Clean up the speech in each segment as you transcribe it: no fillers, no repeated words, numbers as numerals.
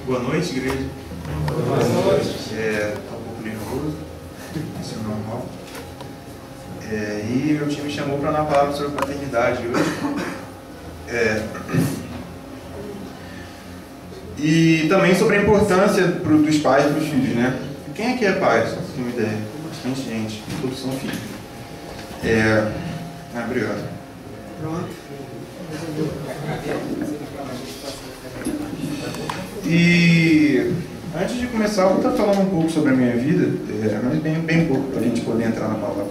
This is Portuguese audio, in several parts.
Boa noite, igreja. Boa noite. Estou um pouco nervoso, isso é normal. E meu time me chamou para dar uma palavra sobre paternidade hoje. E também sobre a importância dos pais e dos filhos, né? Quem aqui é pai? Só para ter uma ideia. Bastante gente, todos são filhos. Obrigado. Pronto. E antes de começar, eu vou estar falando um pouco sobre a minha vida, mas bem pouco, para a gente poder entrar na palavra.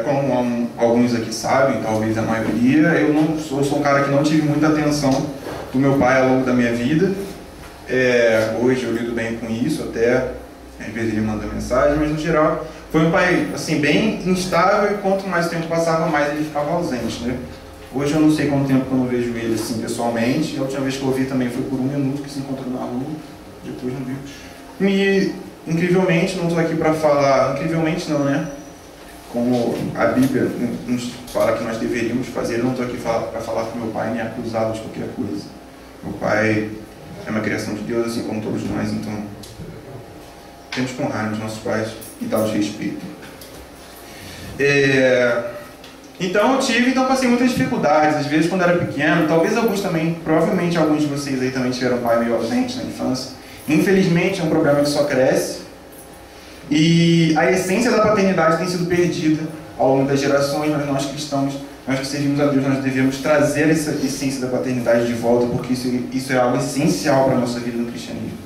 Como alguns aqui sabem, talvez a maioria, eu sou um cara que não tive muita atenção do meu pai ao longo da minha vida. Hoje eu lido bem com isso, até às vezes ele manda mensagem, mas no geral foi um pai assim, bem instável, e quanto mais tempo passava, mais ele ficava ausente, né? Hoje eu não sei quanto tempo que eu não vejo ele assim pessoalmente. A última vez que eu vi também foi por 1 minuto que se encontrou na rua, depois não viu. Incrivelmente, não estou aqui para falar, incrivelmente não, né? Como a Bíblia nos fala que nós deveríamos fazer, eu não estou aqui para falar que meu pai nem acusado de qualquer coisa. Meu pai é uma criação de Deus, assim como todos nós, então temos que honrar os nossos pais e dar-lhes respeito. Então passei muitas dificuldades, às vezes quando era pequeno, talvez alguns também, provavelmente alguns de vocês aí também tiveram pai meio ausente na infância. Infelizmente é um problema que só cresce, e a essência da paternidade tem sido perdida ao longo das gerações, mas nós cristãos, nós que servimos a Deus, nós devemos trazer essa essência da paternidade de volta, porque isso é algo essencial para a nossa vida no cristianismo.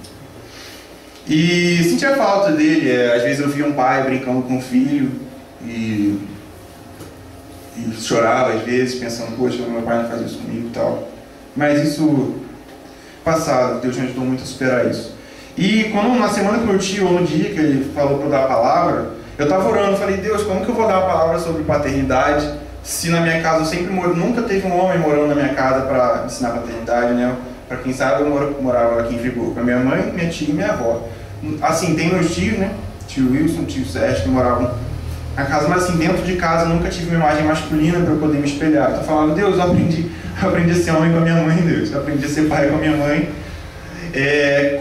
E sentia falta dele, às vezes eu via um pai brincando com um filho, e chorava às vezes, pensando, poxa, meu pai não faz isso comigo e tal. Mas isso, passado, Deus me ajudou muito a superar isso. E quando na semana que meu tio, ou no dia que ele falou para eu dar a palavra, eu estava orando, falei, Deus, como que eu vou dar uma palavra sobre paternidade, se na minha casa eu sempre nunca teve um homem morando na minha casa para ensinar paternidade, né? Para quem sabe, eu morava aqui em Friburgo, com a minha mãe, minha tia e minha avó. Assim, tem meus tios, né? Tio Wilson, tio Sérgio, que moravam na casa, mas assim, dentro de casa eu nunca tive uma imagem masculina para eu poder me espelhar. Estou falando, Deus, eu aprendi a ser homem com a minha mãe, Deus. Eu aprendi a ser pai com a minha mãe.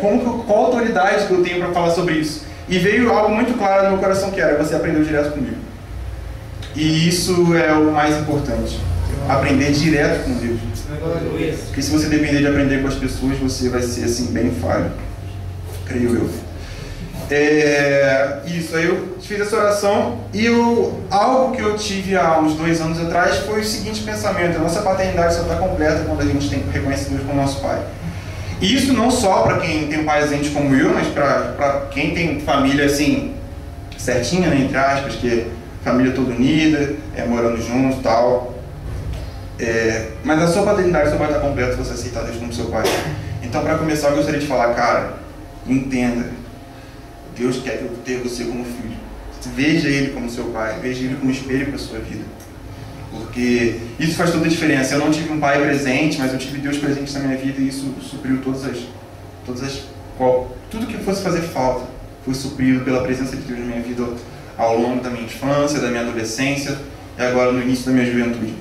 Qual autoridade que eu tenho para falar sobre isso? E veio algo muito claro no meu coração, que era, você aprendeu direto comigo. E isso é o mais importante. Aprender direto com Deus. Porque se você depender de aprender com as pessoas, você vai ser assim, bem falho. Creio eu. Isso, aí eu fiz essa oração e algo que eu tive há uns 2 anos atrás foi o seguinte pensamento: a nossa paternidade só está completa quando a gente reconhece Deus como nosso pai. E isso não só para quem tem um pai ausente como eu, mas para quem tem família assim, certinha, né, entre aspas, que é família toda unida, morando junto e tal. Mas a sua paternidade só vai estar completa se você aceitar Deus como seu pai. Então, para começar, eu gostaria de falar, cara, entenda. Deus quer que eu tenha você como filho. Veja Ele como seu pai, veja Ele como espelho para a sua vida. Porque isso faz toda a diferença. Eu não tive um pai presente, mas eu tive Deus presente na minha vida, e isso supriu tudo que fosse fazer falta foi suprido pela presença de Deus na minha vida ao longo da minha infância, da minha adolescência e agora no início da minha juventude.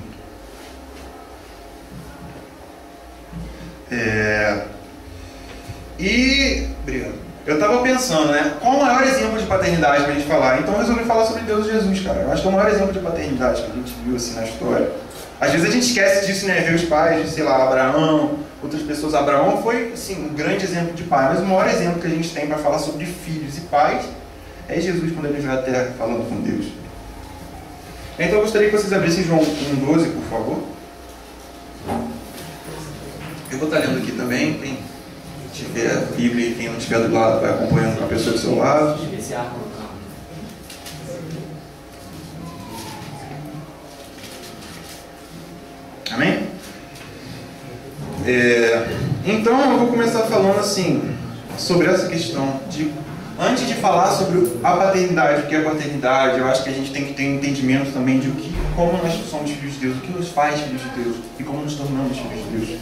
Obrigado. Eu estava pensando, né? Qual o maior exemplo de paternidade para a gente falar? Então eu resolvi falar sobre Deus e Jesus, cara. Eu acho que é o maior exemplo de paternidade que a gente viu assim na história. Às vezes a gente esquece disso, né? Ver os pais de, sei lá, Abraão, outras pessoas. Abraão foi, assim, um grande exemplo de pai. Mas o maior exemplo que a gente tem para falar sobre filhos e pais é Jesus quando ele veio à Terra falando com Deus. Então eu gostaria que vocês abrissem João 1,12, por favor. Eu vou estar lendo aqui também. Quem tiver a Bíblia e quem não estiver do lado vai acompanhando com a pessoa do seu lado. Amém? Então eu vou começar falando assim sobre essa questão de, antes de falar sobre a paternidade, o que é a paternidade, eu acho que a gente tem que ter um entendimento também de como nós somos filhos de Deus, o que nos faz filhos de Deus e como nos tornamos filhos de Deus.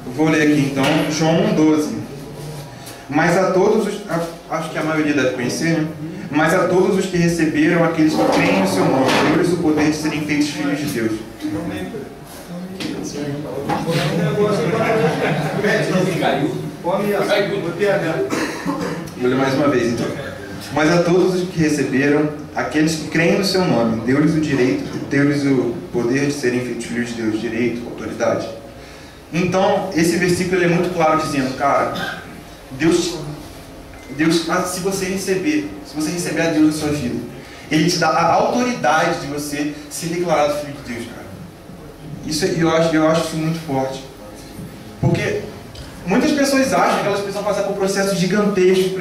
Eu vou ler aqui então João 1,12. Mas a todos os, acho que a maioria deve conhecer, né? Mas a todos os que receberam, aqueles que creem no seu nome, deu-lhes o poder de serem feitos filhos de Deus. Vou ler mais uma vez então. Mas a todos os que receberam, aqueles que creem no seu nome, deu-lhes o direito, deu-lhes o poder de serem feitos filhos de Deus, direito, autoridade. Então, esse versículo ele é muito claro dizendo, cara, Deus, se você receber a Deus na sua vida, Ele te dá a autoridade de você ser declarado filho de Deus, cara. Isso eu acho isso muito forte. Porque muitas pessoas acham que elas precisam passar por processos gigantescos,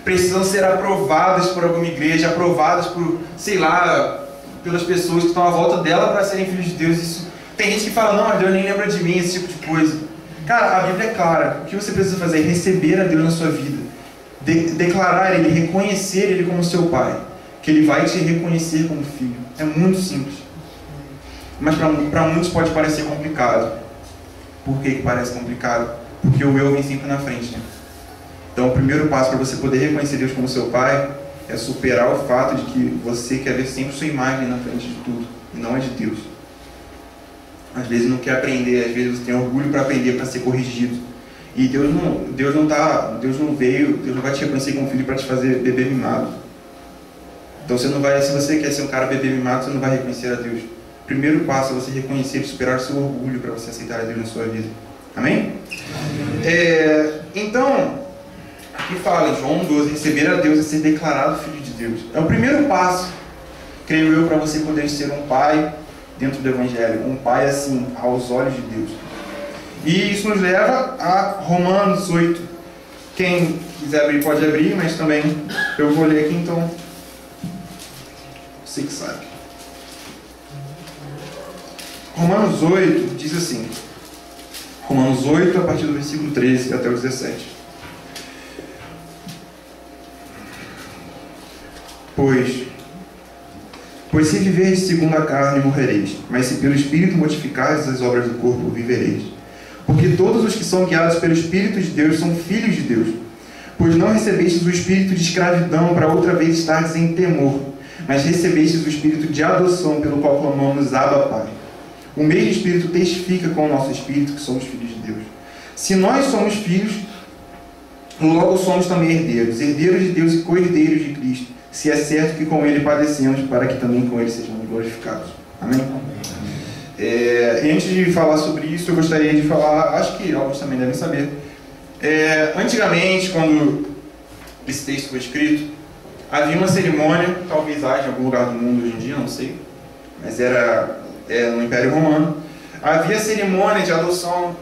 precisam ser aprovadas por alguma igreja, aprovadas por, sei lá, pelas pessoas que estão à volta dela para serem filhos de Deus. Isso, tem gente que fala, não, mas Deus nem lembra de mim, esse tipo de coisa. Cara, a Bíblia é clara. O que você precisa fazer é receber a Deus na sua vida. Declarar Ele, reconhecer Ele como seu Pai. Que Ele vai te reconhecer como filho. É muito simples. Mas para muitos pode parecer complicado. Por que parece complicado? Porque o eu vem sempre na frente, né? Então o primeiro passo para você poder reconhecer Deus como seu Pai é superar o fato de que você quer ver sempre sua imagem na frente de tudo. E não é de Deus. Às vezes não quer aprender, às vezes você tem orgulho para aprender, para ser corrigido. E Deus não vai te reconhecer como filho para te fazer bebê mimado. Então se você quer ser um cara bebê mimado, você não vai reconhecer a Deus. O primeiro passo é você reconhecer e superar o seu orgulho para você aceitar a Deus na sua vida. Amém? Então, aqui fala em João 12, receber a Deus é ser declarado filho de Deus. É o primeiro passo, creio eu, para você poder ser um pai dentro do Evangelho. Um pai assim, aos olhos de Deus. E isso nos leva a Romanos 8. Quem quiser abrir pode abrir, mas também eu vou ler aqui então. Você que sabe. Romanos 8 diz assim. Romanos 8, a partir do versículo 13 até o 17. Pois se viverdes segundo a carne, morrereis. Mas se pelo Espírito mortificardes as obras do corpo, vivereis. Porque todos os que são guiados pelo Espírito de Deus são filhos de Deus. Pois não recebestes o espírito de escravidão para outra vez estardes em temor, mas recebestes o espírito de adoção, pelo qual clamamos Abba, Pai. O mesmo Espírito testifica com o nosso Espírito que somos filhos de Deus. Se nós somos filhos, logo somos também herdeiros, herdeiros de Deus e co-herdeiros de Cristo, se é certo que com Ele padecemos, para que também com Ele sejamos glorificados. Amém? E antes de falar sobre isso, eu gostaria de falar, acho que alguns também devem saber, antigamente, quando esse texto foi escrito, havia uma cerimônia, talvez haja em algum lugar do mundo hoje em dia, não sei, mas era no Império Romano, havia cerimônia de adoção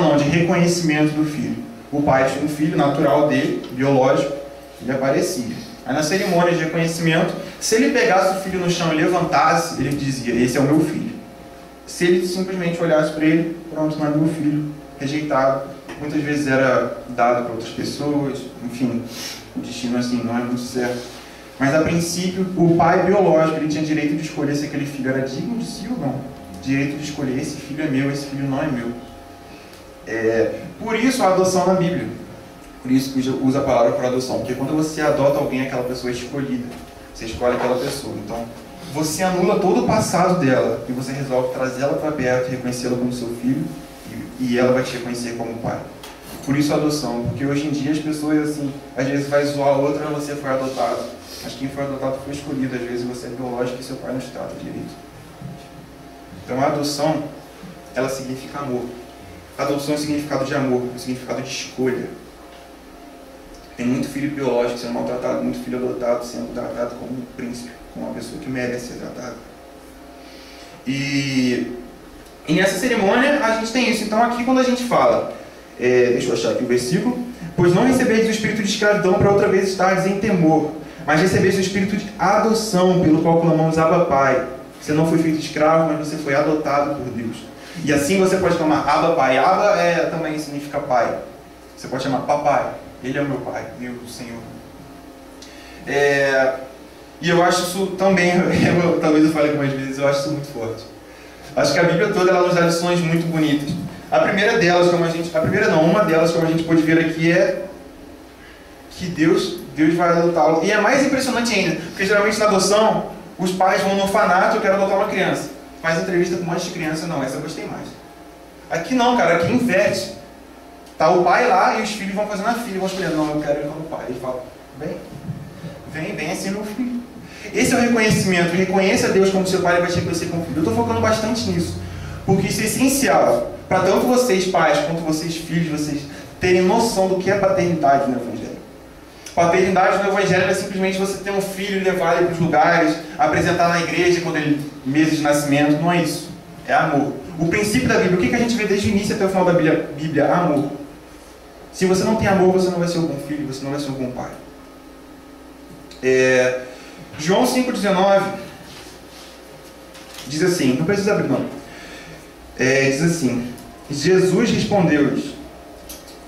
não, de reconhecimento do filho. O pai tinha um filho natural dele, biológico, ele aparecia. Aí na cerimônia de reconhecimento, se ele pegasse o filho no chão e levantasse, ele dizia, esse é o meu filho. Se ele simplesmente olhasse para ele, pronto, não é meu filho, rejeitado. Muitas vezes era dado para outras pessoas, enfim, o destino assim não é muito certo. Mas a princípio, o pai biológico, ele tinha direito de escolher se aquele filho era digno de si ou não. Direito de escolher, esse filho é meu, esse filho não é meu. Por isso a adoção na Bíblia. Por isso que usa a palavra para adoção. Porque quando você adota alguém, aquela pessoa é escolhida. Você escolhe aquela pessoa. Então, você anula todo o passado dela e você resolve trazê-la para perto, reconhecê-la como seu filho e ela vai te reconhecer como pai. Por isso a adoção. Porque hoje em dia as pessoas, assim, às vezes vai zoar a outra, você foi adotado. Mas quem foi adotado foi escolhido. Às vezes você é biológico e seu pai não te trata direito. Então a adoção, ela significa amor. A adoção é um significado de amor, um significado de escolha. Tem muito filho biológico sendo maltratado, muito filho adotado sendo tratado como um príncipe, como uma pessoa que merece ser tratada. E nessa cerimônia a gente tem isso. Então aqui quando a gente fala, deixa eu achar aqui o versículo, pois não recebeis o espírito de escravidão para outra vez estardes em temor, mas recebeis o espírito de adoção, pelo qual clamamos Abba, Pai. Você não foi feito escravo, mas você foi adotado por Deus. E assim você pode clamar Abba, Pai. Abba também significa pai. Você pode chamar papai. Ele é o meu pai, Deus, o Senhor. E eu acho isso também, talvez eu fale algumas vezes, eu acho isso muito forte. Acho que a Bíblia toda ela nos dá lições muito bonitas. A primeira delas, uma delas, como a gente pode ver aqui, é que Deus vai adotá-lo. E é mais impressionante ainda, porque geralmente na adoção, os pais vão no orfanato, eu quero adotar uma criança. Faz entrevista com um monte de criança, não, essa eu gostei mais. Aqui não, cara, aqui inverte. Tá o pai lá e os filhos vão fazendo a filha, vão escolhendo, não, eu quero ir como pai. Ele fala, vem assim meu filho. Esse é o reconhecimento, reconheça a Deus como seu pai, ele vai te reconhecer como filho. Eu estou focando bastante nisso, porque isso é essencial para tanto vocês pais quanto vocês filhos, vocês terem noção do que é paternidade no Evangelho. Paternidade no Evangelho é simplesmente você ter um filho e levar ele para os lugares, apresentar na igreja quando ele meses de nascimento, não é isso. É amor. O princípio da Bíblia, o que a gente vê desde o início até o final da Bíblia? Amor. Se você não tem amor, você não vai ser um bom filho, você não vai ser um bom pai. João 5,19 diz assim, não precisa abrir não. Diz assim, Jesus respondeu-lhes.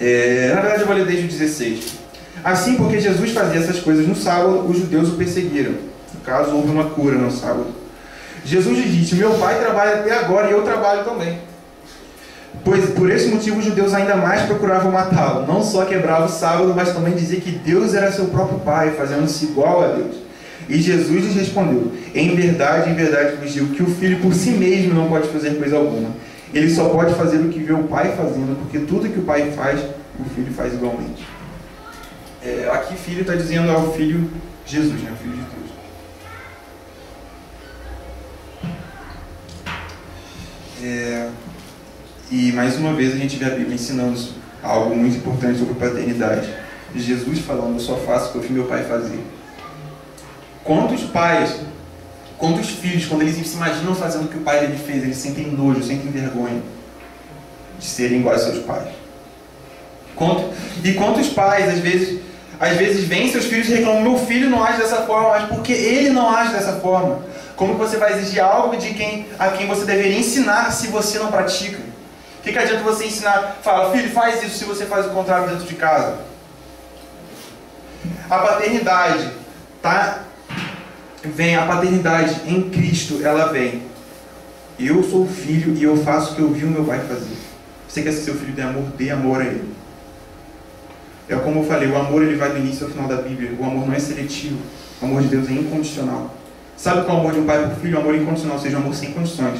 Na verdade eu vou ler desde o 16. Assim, porque Jesus fazia essas coisas no sábado, os judeus o perseguiram. No caso, houve uma cura no sábado. Jesus lhe disse, meu pai trabalha até agora e eu trabalho também. Pois por esse motivo os judeus ainda mais procuravam matá-lo. Não só quebrava o sábado, mas também dizia que Deus era seu próprio pai, fazendo-se igual a Deus. E Jesus lhes respondeu, em verdade vos digo que o filho por si mesmo não pode fazer coisa alguma. Ele só pode fazer o que vê o pai fazendo, porque tudo que o pai faz, o filho faz igualmente. Aqui filho está dizendo ao filho Jesus, né? O filho de Deus. E mais uma vez a gente vê a Bíblia ensinando algo muito importante sobre paternidade. Jesus falando, eu só faço o que eu vi meu pai fazer. Quantos pais, quantos filhos, quando eles se imaginam fazendo o que o pai dele fez, eles sentem nojo, sentem vergonha de serem iguais aos seus pais. E quantos pais, às vezes veem seus filhos e reclamam, meu filho não age dessa forma, mas porque ele não age dessa forma. Como que você vai exigir algo de a quem você deveria ensinar se você não pratica? O que adianta você ensinar, fala, filho, faz isso se você faz o contrário dentro de casa? A paternidade, tá? A paternidade em Cristo, ela vem. Eu sou filho e eu faço o que eu vi o meu pai fazer. Você quer ser seu filho de amor, dê amor a ele. É como eu falei, o amor ele vai do início ao final da Bíblia. O amor não é seletivo. O amor de Deus é incondicional. Sabe qual é o amor de um pai por filho? O amor incondicional, ou seja, o amor sem condições.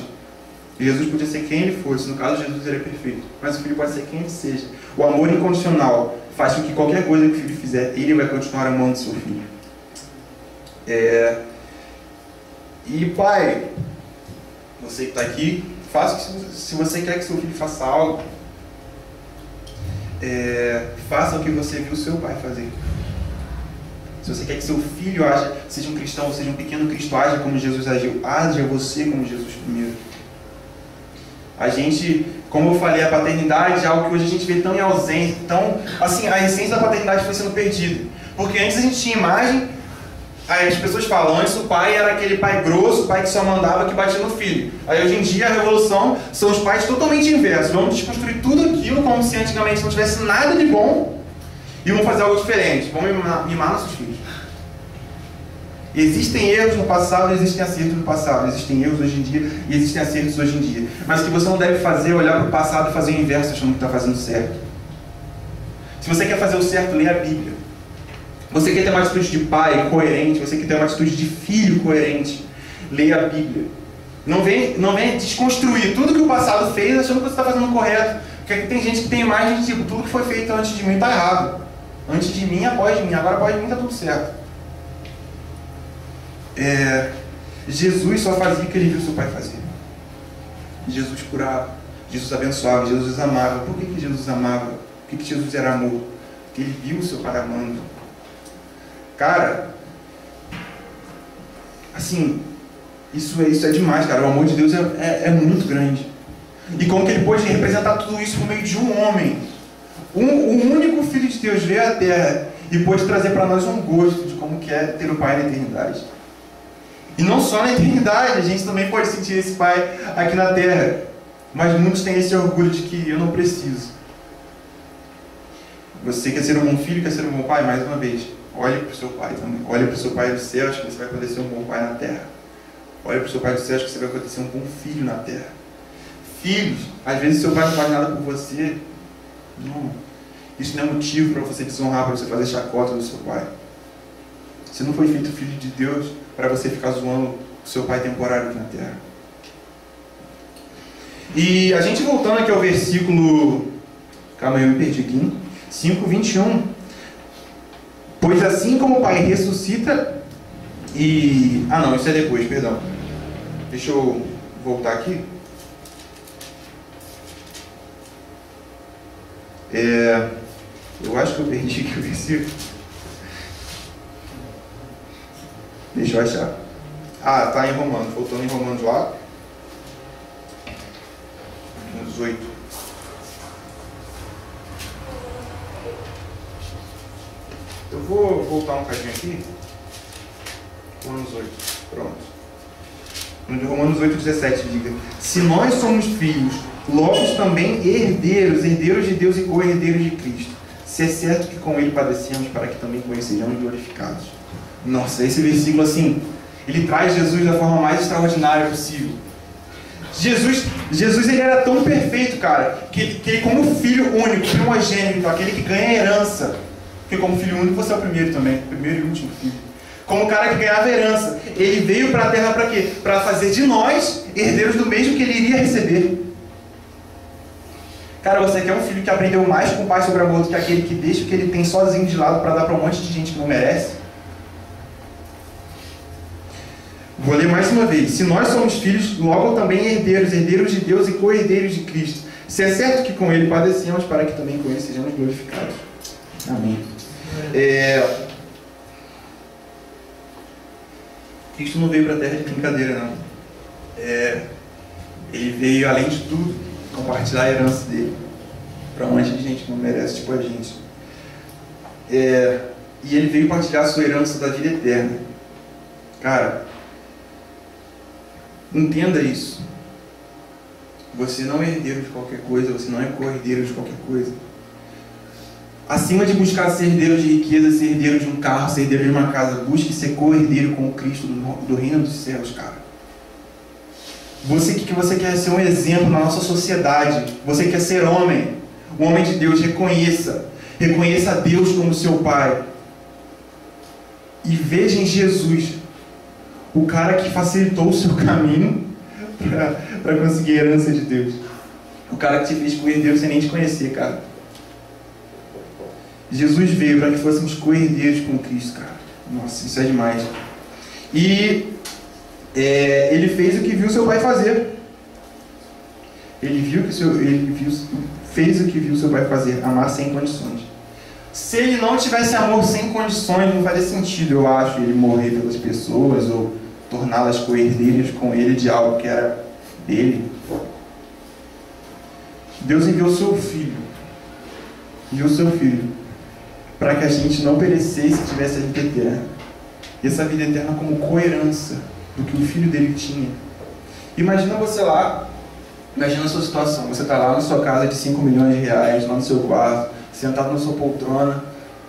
E Jesus podia ser quem ele fosse, no caso Jesus ele é perfeito. Mas o filho pode ser quem ele seja. O amor incondicional faz com que qualquer coisa que o filho fizer, ele vai continuar amando seu filho. E pai, você que está aqui, faça se você quer que seu filho faça algo, faça o que você viu seu pai fazer. Se você quer que seu filho seja um cristão, seja um pequeno Cristo, haja como Jesus agiu, haja você como Jesus primeiro. A gente, como eu falei, a paternidade é algo que hoje a gente vê tão em ausência, assim, a essência da paternidade foi sendo perdida. Porque antes a gente tinha imagem, as pessoas falam, antes o pai era aquele pai grosso, o pai que só mandava, que batia no filho. Aí hoje em dia a revolução são os pais totalmente inversos. Vamos desconstruir tudo aquilo como se antigamente não tivesse nada de bom e vamos fazer algo diferente. Vamos mimar nossos filhos. Existem erros no passado, existem acertos no passado. Existem erros hoje em dia e existem acertos hoje em dia. Mas o que você não deve fazer é olhar para o passado e fazer o inverso achando que está fazendo certo. Se você quer fazer o certo, leia a Bíblia. Você quer ter uma atitude de pai coerente, você quer ter uma atitude de filho coerente, leia a Bíblia. Não vem desconstruir tudo que o passado fez achando que você está fazendo correto. Porque aqui tem gente que tem imagem de tipo, tudo que foi feito antes de mim está errado. Antes de mim, após mim. Agora após mim está tudo certo. Jesus só fazia o que ele viu seu pai fazer. Jesus curava, Jesus abençoava, Jesus amava. Por que Jesus amava? Por que Jesus era amor? Porque ele viu o seu pai amando. Cara, assim, isso é demais, cara. O amor de Deus é muito grande. E como que ele pôde representar tudo isso por meio de um homem? O único Filho de Deus veio à Terra e pôde trazer para nós um gosto de como que é ter o Pai na eternidade. E não só na eternidade, a gente também pode sentir esse Pai aqui na Terra. Mas muitos têm esse orgulho de que eu não preciso. Você quer ser um bom filho, quer ser um bom pai? Mais uma vez, olhe para o seu pai também. Olhe para o seu pai dos céus, que você vai poder ser um bom pai na Terra. Olhe para o seu pai dos céus, que você vai poder ser um bom filho na Terra. Filhos, às vezes seu pai não faz nada por você. Não. Isso não é motivo para você desonrar, para você fazer chacota do seu pai. Você não foi feito filho de Deus para você ficar zoando o seu pai temporário aqui na Terra. E a gente voltando aqui ao versículo, calma aí, eu me perdi aqui, 5:21. Pois assim como o Pai ressuscita e... Ah não, isso é depois, perdão. Deixa eu voltar aqui. Eu acho que eu perdi aqui o versículo. Deixa eu achar. Ah, tá em Romanos, voltando em Romanos lá. 18. Eu vou voltar um bocadinho aqui. Romanos 8. Pronto. No Romanos 8:17 diga: se nós somos filhos, logo também herdeiros, herdeiros de Deus e co-herdeiros de Cristo. Se é certo que com Ele padecemos, para que também com Ele sejamos glorificados. Nossa, esse versículo assim, ele traz Jesus da forma mais extraordinária possível. Jesus ele era tão perfeito, cara, que ele como filho único, primogênito, aquele que ganha a herança, porque como filho único você é o primeiro também, primeiro e último filho. Como o cara que ganhava herança, ele veio para a terra para quê? Para fazer de nós herdeiros do mesmo que ele iria receber. Cara, você quer um filho que aprendeu mais com o pai sobre amor do que aquele que deixa o que ele tem sozinho de lado para dar para um monte de gente que não merece? Vou ler mais uma vez. Se nós somos filhos, logo também herdeiros, herdeiros de Deus e co-herdeiros de Cristo. Se é certo que com Ele padecemos, para que também com Ele sejamos glorificados. Amém. Cristo não veio para a terra de brincadeira, não. Ele veio, além de tudo, compartilhar a herança dele para um monte de gente que não merece, tipo a gente. E ele veio partilhar a sua herança da vida eterna. Cara, entenda isso. Você não é herdeiro de qualquer coisa, você não é co-herdeiro de qualquer coisa. Acima de buscar ser herdeiro de riqueza, ser herdeiro de um carro, ser herdeiro de uma casa, busque ser co-herdeiro com o Cristo do reino dos céus, cara. Você que você quer ser um exemplo na nossa sociedade, você quer ser homem, um homem de Deus, reconheça a Deus como seu Pai. E veja em Jesus o cara que facilitou o seu caminho para conseguir a herança de Deus. O cara que te fez co-herdeiro sem nem te conhecer, cara. Jesus veio para que fôssemos co-herdeiros com Cristo, cara. Nossa, isso é demais. E ele fez o que viu seu pai fazer. Fez o que viu seu pai fazer, amar sem condições. Se ele não tivesse amor sem condições, não faria sentido, eu acho, ele morrer pelas pessoas ou torná-las co-herdeiras com ele de algo que era dele. Deus enviou seu filho. Para que a gente não perecesse e tivesse a vida eterna. E essa vida eterna como coerência do que o filho dele tinha. Imagina você lá, imagina a sua situação. Você está lá na sua casa de 5 milhões de reais, lá no seu quarto, sentado na sua poltrona,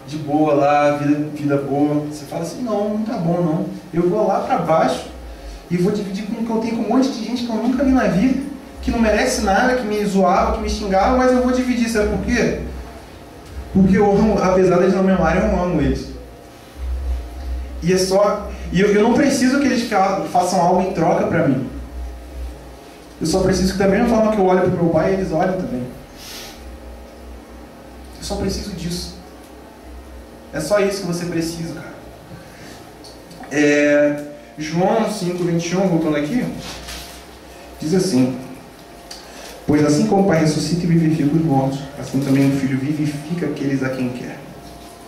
de boa lá, vida boa. Você fala assim, não tá bom não. Eu vou lá para baixo e vou dividir com o que eu tenho com um monte de gente que eu nunca vi na vida, que não merece nada, que me zoava, que me xingava, mas eu vou dividir, sabe por quê? Porque eu amo, apesar deles não me amarem, eu amo eles. E eu não preciso que eles façam algo em troca para mim. Eu só preciso que da mesma forma que eu olho para o meu pai, eles olhem também. Eu só preciso disso. É só isso que você precisa, cara. João 5:21, voltando aqui, diz assim: pois assim como o Pai ressuscita e vivifica os mortos, assim também o Filho vivifica aqueles a quem quer.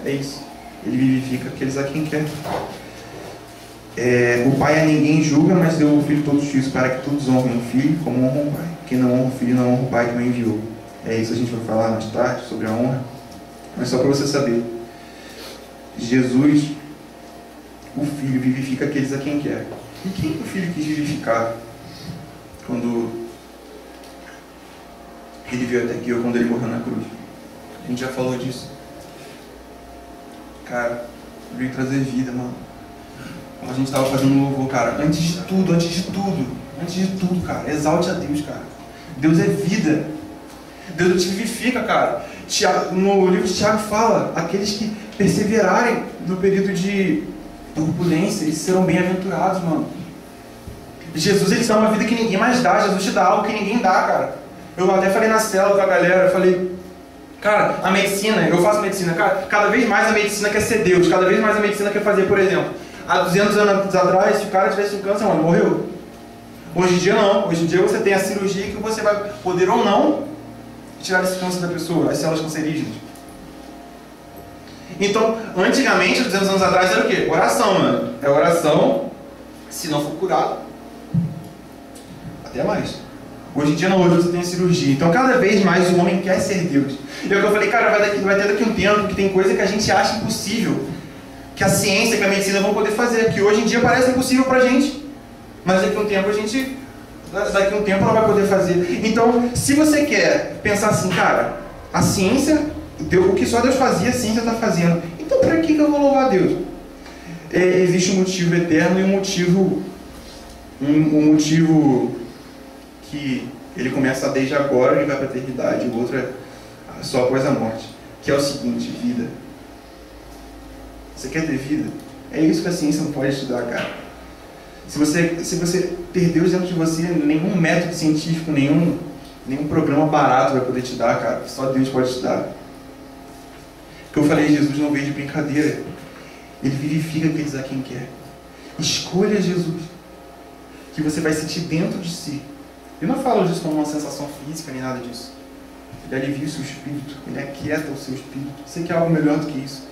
É isso. Ele vivifica aqueles a quem quer. O Pai a ninguém julga, mas deu ao Filho todos os filhos, para que todos honrem o Filho como honram o Pai. Quem não honra o Filho não honra o Pai que o enviou. É isso, a gente vai falar mais tarde sobre a honra. Mas só para você saber, Jesus, o Filho, vivifica aqueles a quem quer. E quem o Filho quis vivificar quando ele veio até aqui, ou quando ele morreu na cruz? A gente já falou disso. Cara, veio trazer vida, mano. Como a gente estava fazendo um louvor, cara, antes de tudo, cara, exalte a Deus, cara. Deus é vida. Deus te vivifica, cara. No livro de Tiago fala, aqueles que perseverarem no período de turbulência, eles serão bem-aventurados, mano. Jesus, ele te dá uma vida que ninguém mais dá. Jesus te dá algo que ninguém dá, cara. Eu até falei na célula com a galera, eu falei, cara, a medicina, eu faço medicina, cara, cada vez mais a medicina quer ser Deus, cada vez mais a medicina quer fazer, por exemplo, há 200 anos atrás, se o cara tivesse um câncer, mano, morreu. Hoje em dia não, hoje em dia você tem a cirurgia que você vai poder ou não tirar esse câncer da pessoa, as células cancerígenas. Então, antigamente, 200 anos atrás, era o quê? Oração, mano. É oração, se não for curado, até mais. Hoje em dia não, hoje você tem cirurgia. Então, cada vez mais o homem quer ser Deus. E é o que eu falei, cara, vai ter daqui um tempo que tem coisa que a gente acha impossível, que a ciência, que a medicina vão poder fazer, que hoje em dia parece impossível pra gente. Mas daqui a um tempo ela vai poder fazer. Então, se você quer pensar assim, cara, a ciência, o que só Deus fazia, a ciência está fazendo. Então, para que eu vou louvar a Deus? Existe um motivo eterno e um motivo que ele começa desde agora e vai para a eternidade. O outro é só após a morte. Que é o seguinte, vida. Você quer ter vida? É isso que a ciência não pode te dar, cara. Se você ter Deus dentro de você, nenhum método científico, nenhum programa barato vai poder te dar, cara. Só Deus pode te dar. O que eu falei, Jesus não veio de brincadeira. Ele vivifica aqueles a quem quer. Escolha Jesus, que você vai sentir dentro de si. Eu não falo disso como uma sensação física, nem nada disso. Ele alivia o seu espírito, ele aquieta o seu espírito. Você quer algo melhor do que isso?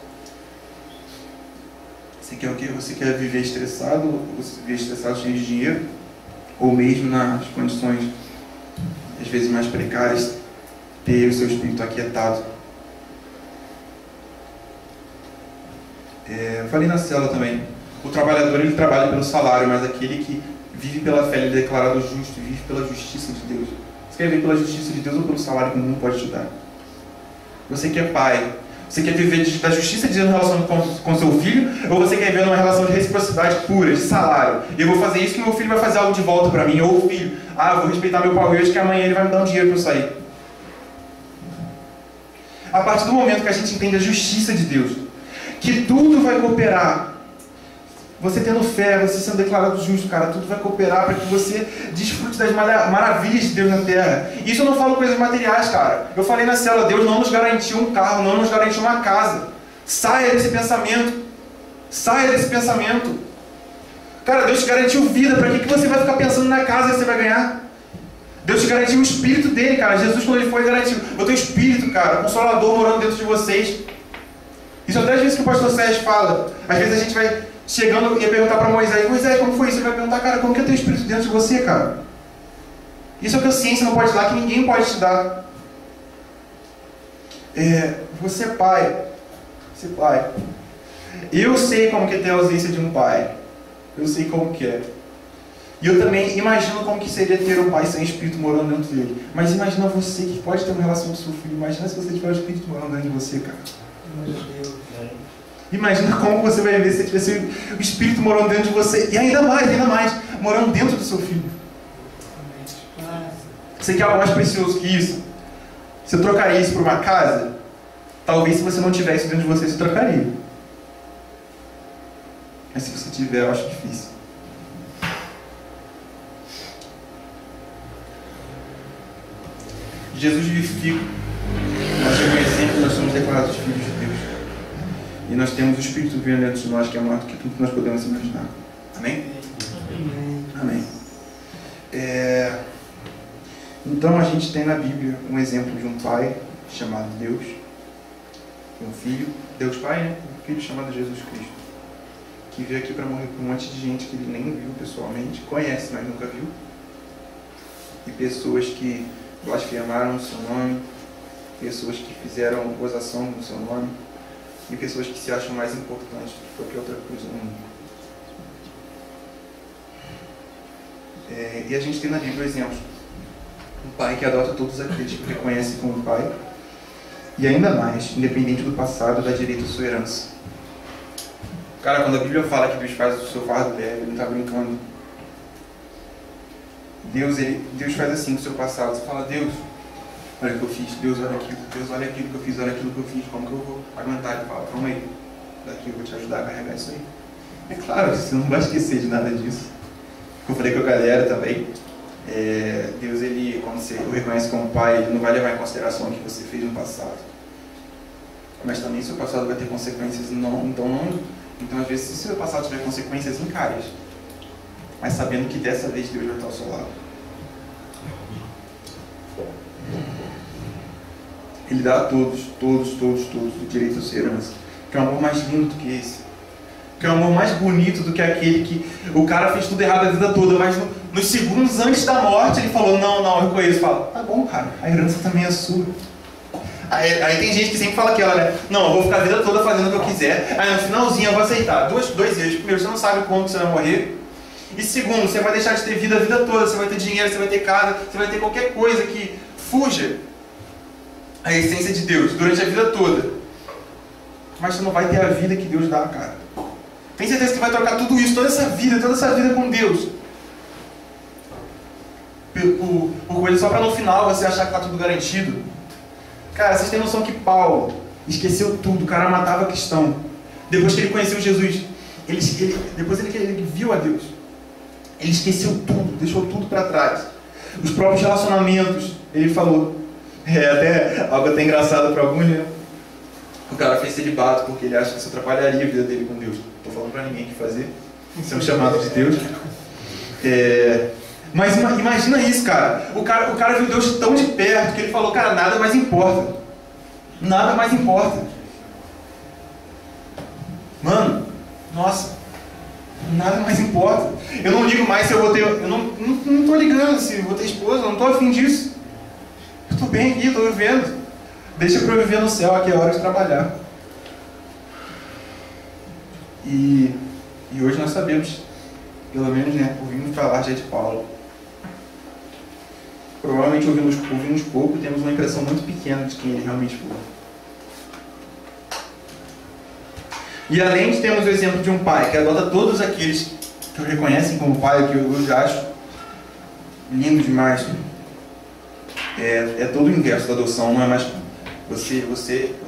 Você quer o quê? Você quer viver estressado cheio de dinheiro? Ou mesmo nas condições, às vezes mais precárias, ter o seu espírito aquietado? Eu falei na célula também. O trabalhador, ele trabalha pelo salário, mas aquele que vive pela fé, ele é declarado justo, vive pela justiça de Deus. Você quer viver pela justiça de Deus ou pelo salário que o mundo pode te dar? Você que é pai, você quer viver da justiça de Deus na relação com seu filho, ou você quer viver numa relação de reciprocidade pura, de salário? Eu vou fazer isso que meu filho vai fazer algo de volta para mim, ou o filho, eu vou respeitar meu pai hoje que amanhã ele vai me dar um dinheiro para eu sair. A partir do momento que a gente entende a justiça de Deus, que tudo vai cooperar, você tendo fé, você sendo declarado justo, cara, tudo vai cooperar para que você desfrute das maravilhas de Deus na terra. Isso eu não falo coisas materiais, cara. Eu falei na célula, Deus não nos garantiu um carro, não nos garantiu uma casa. Saia desse pensamento. Saia desse pensamento. Cara, Deus te garantiu vida. Para que você vai ficar pensando na casa que você vai ganhar? Deus te garantiu o Espírito dele, cara. Jesus, quando ele foi, garantiu. Eu tenho Espírito, cara, Consolador morando dentro de vocês. Isso até às vezes que o pastor Sérgio fala. Às vezes a gente vai chegando e ia perguntar para Moisés, como foi isso? Ele vai perguntar, cara, como que eu tenho Espírito dentro de você, cara? Isso é o que a ciência não pode dar, que ninguém pode te dar. Você é pai. Você é pai. Eu sei como que é ter a ausência de um pai. Eu sei como que é. E eu também imagino como que seria ter um pai sem Espírito morando dentro dele. Mas imagina você que pode ter uma relação com seu filho. Imagina se você tiver o Espírito morando dentro de você, cara. Meu Deus. Imagina como você vai ver se tivesse o Espírito morando dentro de você. E ainda mais, morando dentro do seu filho. Você quer algo mais precioso que isso? Você trocaria isso por uma casa? Talvez se você não tivesse isso dentro de você, você trocaria. Mas se você tiver, eu acho difícil. Jesus vivifica. Nós temos um exemplo, nós somos declarados filhos de Deus. E nós temos o Espírito vivendo dentro de nós, que é maior do que tudo que nós podemos imaginar. Amém? Amém. Então a gente tem na Bíblia um exemplo de um pai chamado Deus, e um filho, Deus Pai, né? Um filho chamado Jesus Cristo, que veio aqui para morrer por um monte de gente que ele nem viu pessoalmente, conhece, mas nunca viu. E pessoas que blasfemaram o seu nome, pessoas que fizeram gozação no seu nome, e pessoas que se acham mais importantes do que qualquer outra coisa no mundo. E a gente tem na Bíblia exemplos. Um pai que adota todos aqueles que reconhecem como pai, e ainda mais, independente do passado, dá direito à sua herança. Cara, quando a Bíblia fala que Deus faz o seu fardo leve, ele não está brincando. Deus faz assim com o seu passado. Você fala, Deus, olha o que eu fiz, Deus, olha aquilo, Deus, olha aquilo que eu fiz, olha aquilo que eu fiz, como que eu vou aguentar? Ele fala, calma aí, daqui eu vou te ajudar a carregar isso aí. É claro, você não vai esquecer de nada disso. eu falei com a galera também, Deus, ele, quando você o reconhece como pai, ele não vai levar em consideração o que você fez no passado. Mas também seu passado vai ter consequências, então às vezes se seu passado tiver consequências, encare-as, mas sabendo que dessa vez Deus vai estar ao seu lado. Ele dá a todos o direito à sua herança. Que é um amor mais lindo do que esse. Que é um amor mais bonito do que aquele que o cara fez tudo errado a vida toda, mas nos segundos antes da morte ele falou, não, eu conheço. Fala, tá bom, cara, a herança também é sua. Aí tem gente que sempre fala aquela, né? Não, eu vou ficar a vida toda fazendo o que eu quiser. Aí no finalzinho eu vou aceitar. Dois erros. Primeiro, você não sabe quando você vai morrer. E segundo, você vai deixar de ter vida a vida toda. Você vai ter dinheiro, você vai ter casa, você vai ter qualquer coisa que fuja a essência de Deus durante a vida toda. Mas você não vai ter a vida que Deus dá, cara. Tem certeza que vai trocar tudo isso, toda essa vida com Deus por coisa só para no final você achar que está tudo garantido? Cara, vocês têm noção que Paulo esqueceu tudo, o cara matava cristão. Depois que ele conheceu Jesus, depois ele viu a Deus, ele esqueceu tudo, deixou tudo para trás. Os próprios relacionamentos, ele falou, até algo até engraçado para alguns, né? O cara fez celibato porque ele acha que isso atrapalharia a vida dele com Deus. Não estou falando para ninguém o que fazer, isso é um chamado de Deus. Mas imagina isso, cara. O cara viu Deus tão de perto que ele falou, cara, nada mais importa. Nada mais importa. Mano, nossa, nada mais importa. Eu não ligo mais se eu vou ter... Eu não tô ligando se eu vou ter esposa, eu não tô afim disso. Eu tô bem aqui, tô vivendo. Deixa pra eu viver no céu, aqui é hora de trabalhar. E hoje nós sabemos, pelo menos, né, ouvimos falar já de Paulo. Provavelmente ouvimos pouco e temos uma impressão muito pequena de quem ele realmente foi. E além de termos o exemplo de um pai que adota todos aqueles que o reconhecem como pai, que eu já acho lindo demais. É todo o inverso da adoção, não é mais você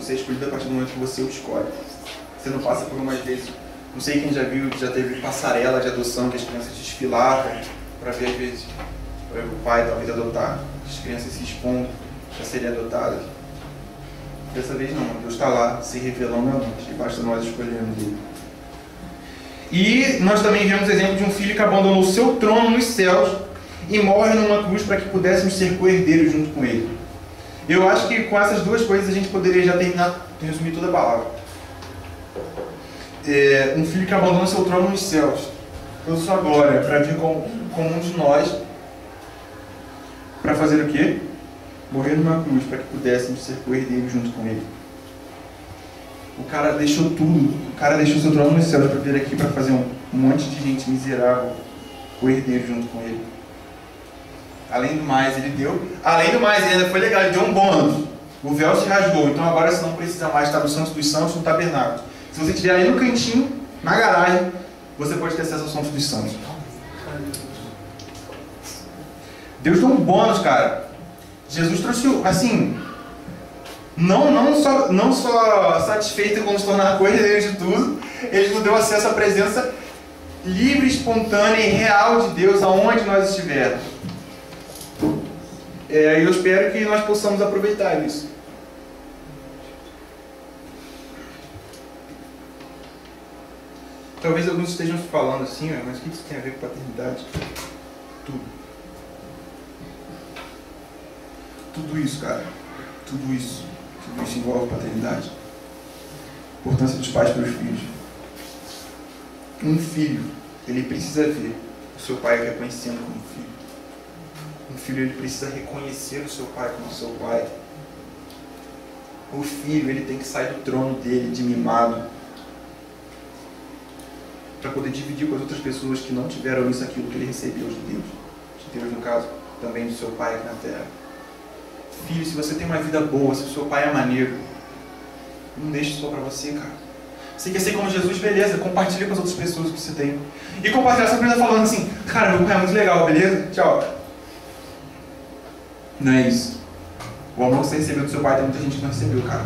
é escolhido a partir do momento que você o escolhe. Você não passa por umas vezes, não sei quem já viu, já teve passarela de adoção que as crianças desfilavam para ver às vezes o pai talvez adotar, as crianças se expondo para serem adotadas. Dessa vez não, Deus está lá se revelando a nós, e basta nós escolhermos Ele. E nós também vemos o exemplo de um filho que abandonou o seu trono nos céus e morre numa cruz para que pudéssemos ser co-herdeiros junto com Ele. Eu acho que com essas duas coisas a gente poderia já terminar, resumir toda a palavra. Um filho que abandona seu trono nos céus, toda sua glória, para vir com um de nós, para fazer o quê? Morrer numa cruz para que pudéssemos ser co-herdeiros junto com Ele. O cara deixou tudo, o cara deixou seu trono nos céus para vir aqui para fazer um monte de gente miserável co-herdeiro junto com Ele. Além do mais, ele ainda foi legal, ele deu um bônus. O véu se rasgou, então agora você não precisa mais estar no Santo dos Santos, no tabernáculo. Se você estiver ali no cantinho, na garagem, você pode ter acesso ao Santo dos Santos. Deus deu um bônus, cara. Jesus trouxe, assim, não só satisfeito com nos tornar co-herdeiro de tudo, Ele nos deu acesso à presença livre, espontânea e real de Deus aonde nós estivermos. E eu espero que nós possamos aproveitar isso. Talvez alguns estejam falando assim, mas o que isso tem a ver com paternidade? Tudo. Tudo isso, cara. Tudo isso envolve paternidade. Importância dos pais para os filhos. Um filho, ele precisa ver o seu pai reconhecendo como filho. Um filho, ele precisa reconhecer o seu pai como seu pai. O filho, ele tem que sair do trono dele de mimado para poder dividir com as outras pessoas que não tiveram isso, aquilo que ele recebeu de Deus, no caso, também do seu pai aqui na terra. Filho, se você tem uma vida boa, se o seu pai é maneiro, não deixe só para você, cara. Você quer ser como Jesus, beleza, compartilha com as outras pessoas que você tem. E compartilhar sempre está falando assim, cara, meu pai é muito legal, beleza? Tchau. Não é isso. O amor que você recebeu do seu pai tem muita gente que não recebeu, cara.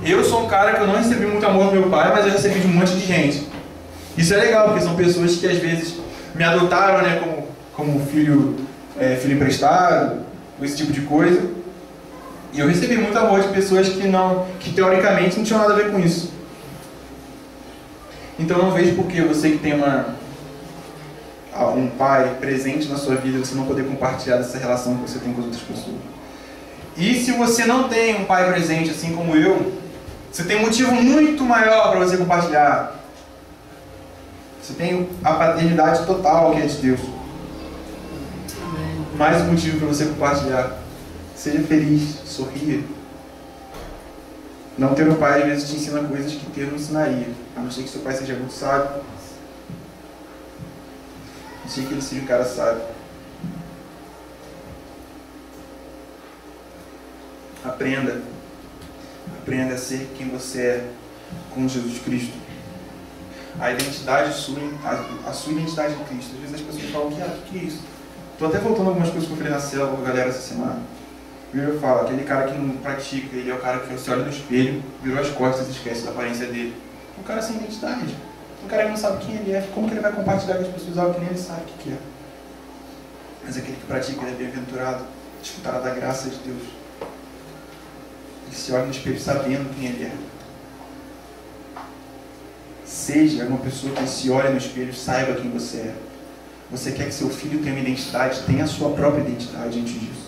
Eu sou um cara que eu não recebi muito amor do meu pai, mas eu recebi de um monte de gente. Isso é legal, porque são pessoas que às vezes me adotaram, né, como filho emprestado, esse tipo de coisa. E eu recebi muito amor de pessoas que teoricamente não tinham nada a ver com isso. Então não vejo por que você que tem um pai presente na sua vida, você não poder compartilhar dessa relação que você tem com as outras pessoas. E se você não tem um pai presente, assim como eu, você tem um motivo muito maior para você compartilhar. Você tem a paternidade total que é de Deus. Mais um motivo para você compartilhar. Seja feliz, sorria. Não ter um pai às vezes te ensina coisas que ter não ensinaria. A não ser que seu pai seja muito sábio. A não ser que ele seja um cara sábio. Aprenda. Aprenda a ser quem você é com Jesus Cristo. A identidade sua, a sua identidade em Cristo. Às vezes as pessoas falam, que é isso? Estou até voltando algumas coisas que eu falei na célula com a galera essa semana. Eu falo, aquele cara que não pratica, ele é o cara que você olha no espelho, virou as costas e esquece da aparência dele. O cara sem identidade. O cara que não sabe quem ele é. Como que ele vai compartilhar com as pessoas algo que nem ele sabe o que é? Mas aquele que pratica, ele é bem-aventurado, desfrutará da graça de Deus. Ele se olha no espelho sabendo quem ele é. Seja uma pessoa que se olha no espelho, saiba quem você é. Você quer que seu filho tenha uma identidade, tenha a sua própria identidade antes disso.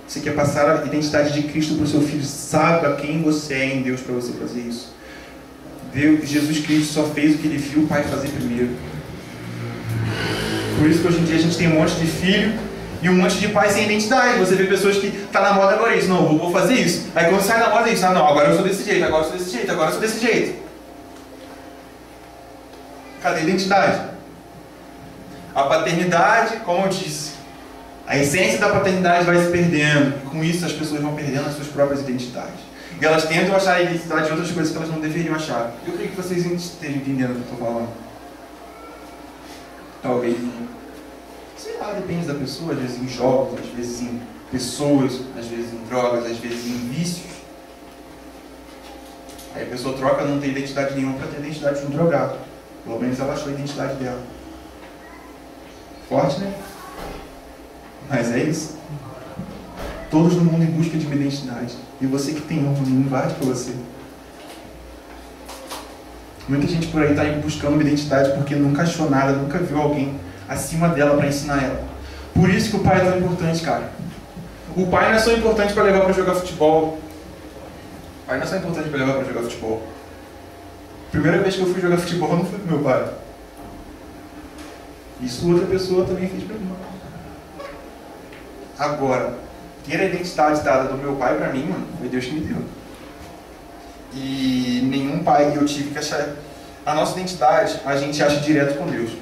Você quer passar a identidade de Cristo para o seu filho, saiba quem você é em Deus para você fazer isso. Jesus Cristo só fez o que ele viu o Pai fazer primeiro. Por isso que hoje em dia a gente tem um monte de filho e um monte de pai sem identidade. Você vê pessoas que tá na moda agora isso, não, vou fazer isso. Aí quando sai da moda é isso, não, agora eu sou desse jeito, agora eu sou desse jeito, agora eu sou desse jeito. Cadê a identidade? A paternidade, como eu disse, a essência da paternidade vai se perdendo. E com isso as pessoas vão perdendo as suas próprias identidades. E elas tentam achar a identidade em outras coisas que elas não deveriam achar. Eu creio que vocês estejam entendendo o que eu estou falando. Talvez, sei lá, depende da pessoa, às vezes em jogos, às vezes em pessoas, às vezes em drogas, às vezes em vícios. Aí a pessoa troca, não tem identidade nenhuma para ter a identidade de um drogado. Pelo menos ela achou a identidade dela. Forte, né? Mas é isso. Todos no mundo em busca de uma identidade. E você que tem uma, não invade para você. Muita gente por aí está buscando uma identidade porque nunca achou nada, nunca viu alguém acima dela para ensinar ela. Por isso que o pai é tão importante, cara. O pai não é só importante para levar para jogar futebol. O pai não é só importante para levar para jogar futebol. Primeira vez que eu fui jogar futebol não foi com meu pai. Isso outra pessoa também fez para mim. Agora, ter a identidade dada do meu pai para mim, mano, foi Deus que me deu. E nenhum pai eu tive que achar. A nossa identidade a gente acha direto com Deus.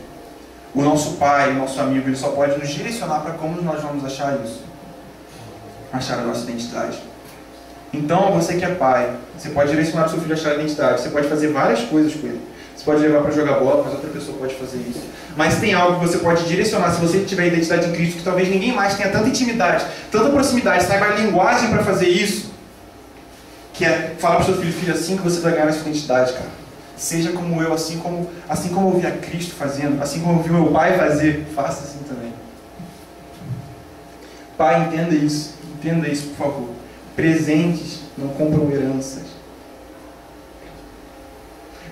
O nosso pai, o nosso amigo, ele só pode nos direcionar para como nós vamos achar isso. Achar a nossa identidade. Então, você que é pai, você pode direcionar o seu filho a achar a identidade. Você pode fazer várias coisas com ele. Você pode levar para jogar bola, mas outra pessoa pode fazer isso. Mas tem algo que você pode direcionar, se você tiver a identidade em Cristo, que talvez ninguém mais tenha tanta intimidade, tanta proximidade, saiba a linguagem para fazer isso, que é falar para o seu filho, filho, assim que você vai ganhar a sua identidade, cara. Seja como eu, assim como eu vi a Cristo fazendo, assim como eu vi meu pai fazer, faça assim também. Pai, entenda isso, por favor. Presentes não compram heranças.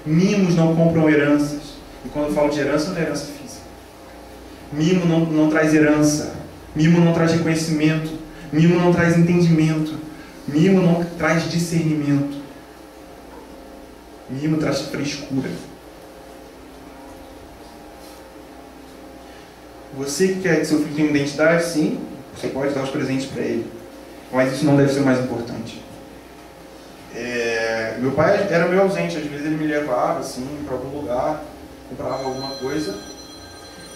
Mimos não compram heranças. E quando eu falo de herança, não é herança física. Mimo não traz herança. Mimo não traz reconhecimento. Mimo não traz entendimento. Mimo não traz discernimento. Mimo traz frescura. Você que quer que seu filho tenha uma identidade, sim, você pode dar os presentes para ele. Mas isso não deve ser o mais importante. Meu pai era meio ausente, às vezes ele me levava assim, para algum lugar, comprava alguma coisa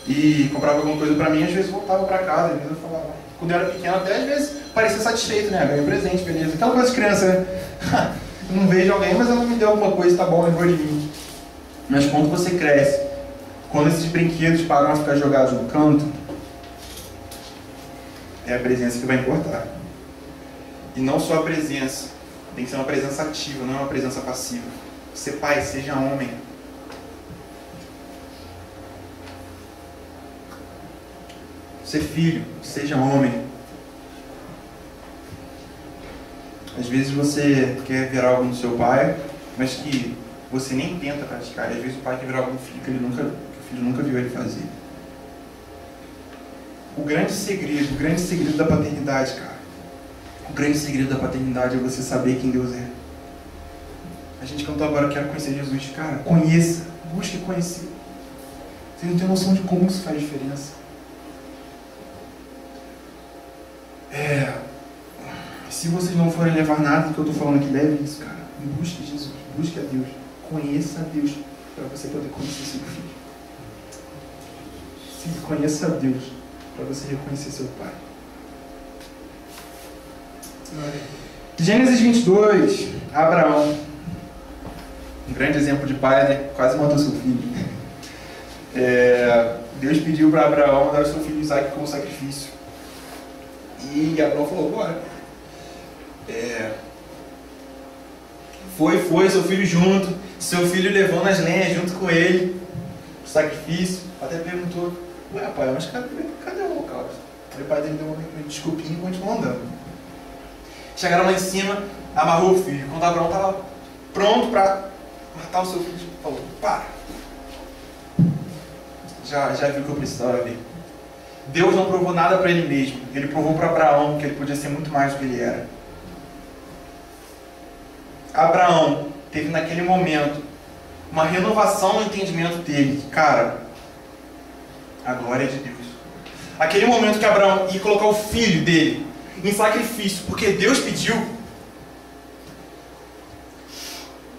e comprava alguma coisa para mim, às vezes voltava para casa, às vezes eu falava, quando eu era pequeno até às vezes parecia satisfeito, né? Ganhei presente, beleza, aquela coisa de criança, né? Não vejo alguém, mas ela me deu alguma coisa, tá bom, lembrou de mim. Mas quando você cresce, quando esses brinquedos param a ficar jogados no canto, é a presença que vai importar. E não só a presença, tem que ser uma presença ativa, não é uma presença passiva. Você pai, seja homem. Ser filho, seja homem. Às vezes você quer virar algo no seu pai, mas que você nem tenta praticar. E às vezes o pai quer virar algo no filho que o filho nunca viu ele fazer. O grande segredo da paternidade, cara. O grande segredo da paternidade é você saber quem Deus é. A gente cantou agora, quero conhecer Jesus. Cara, conheça, busque conhecer. Você não tem noção de como isso faz diferença. Se vocês não forem levar nada do que eu estou falando aqui, leve isso, cara. Busque Jesus, busque a Deus. Conheça a Deus para você poder conhecer seu filho. Conheça a Deus para você reconhecer seu pai. Gênesis 22, Abraão. Um grande exemplo de pai, né? Quase matou seu filho. Deus pediu para Abraão dar o seu filho Isaac como sacrifício. E Abraão falou, bora. Foi seu filho junto. Seu filho levando as lenhas junto com ele. O sacrifício. Até perguntou, ué pai, mas cadê o holocausto? Aí o pai dele deu uma desculpinha e continuou andando. Chegaram lá em cima, amarrou o filho. Quando Abraão estava pronto para matar o seu filho, falou, para. Já viu o que eu precisava ver. Deus não provou nada para ele mesmo. Ele provou para Abraão que ele podia ser muito mais do que ele era. Abraão teve naquele momento uma renovação no entendimento dele. Cara, a glória é de Deus. Aquele momento que Abraão ia colocar o filho dele em sacrifício, porque Deus pediu.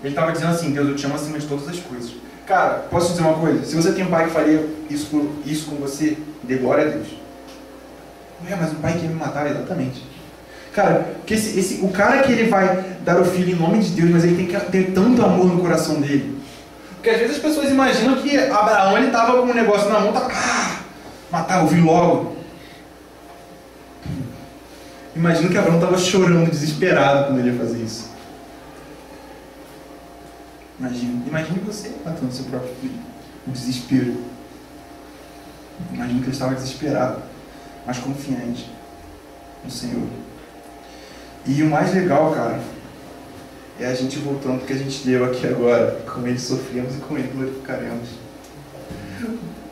Ele estava dizendo assim, Deus, eu te amo acima de todas as coisas. Cara, posso dizer uma coisa? Se você tem um pai que faria isso com você, dê glória a Deus. Mas o pai quer me matar, exatamente. Cara, porque o cara que ele vai dar o filho em nome de Deus, mas ele tem que ter tanto amor no coração dele. Porque às vezes as pessoas imaginam que Abraão ele estava com um negócio na mão, matar o filho logo. Imagina que Abraão estava chorando, desesperado quando ele ia fazer isso. Imagine você matando seu próprio filho. O desespero. Imagina que ele estava desesperado, mas confiante no Senhor. E o mais legal, cara, é a gente voltando porque a gente leu aqui agora. Com ele sofremos e com ele glorificaremos.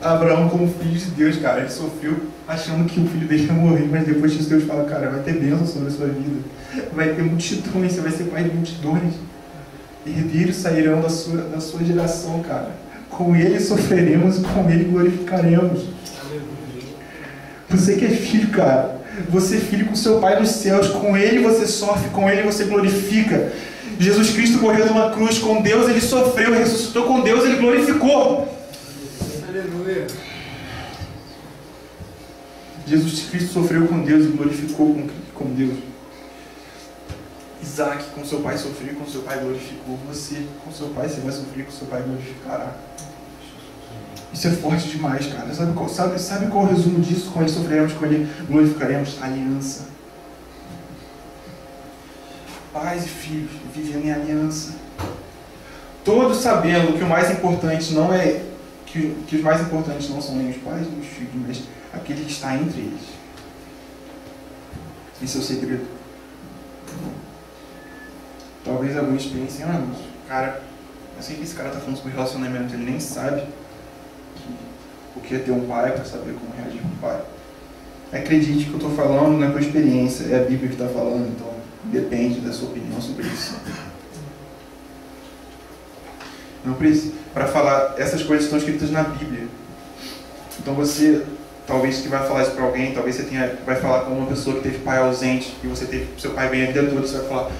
Abraão, como filho de Deus, cara, ele sofreu achando que o filho dele ia morrer, mas depois disso Deus fala, cara, vai ter bênção sobre a sua vida. Vai ter multidões, você vai ser pai de multidões. Herdeiros sairão da sua geração, cara. Com ele sofreremos e com ele glorificaremos. Você que é filho, cara. Você é filho com seu pai nos céus. Com ele você sofre, com ele você glorifica. Jesus Cristo morreu numa cruz. Com Deus ele sofreu, ressuscitou. Com Deus ele glorificou. Aleluia. Jesus Cristo sofreu com Deus e glorificou com Deus. Isaac com seu pai sofreu, com seu pai glorificou. Você com seu pai você vai sofrer, com seu pai glorificará. Isso é forte demais, cara. Sabe qual é o resumo disso? Com ele sofreremos, com ele glorificaremos. Aliança. Pais e filhos vivendo em aliança. Todos sabendo que o mais importante não é que os mais importantes não são nem os pais nem os filhos, mas aquele que está entre eles. Esse é o segredo. Talvez alguns pensem, cara, eu sei que esse cara está falando sobre relacionamento, ele nem sabe o que é ter um pai para saber como reagir com o pai. Acredite que eu estou falando na tua experiência, é a Bíblia que está falando, então depende da sua opinião sobre isso. Não precisa, para falar, essas coisas estão escritas na Bíblia. Então você, talvez que vai falar isso para alguém, talvez você vai falar com uma pessoa que teve pai ausente, e você teve seu pai bem a vida toda, você vai falar,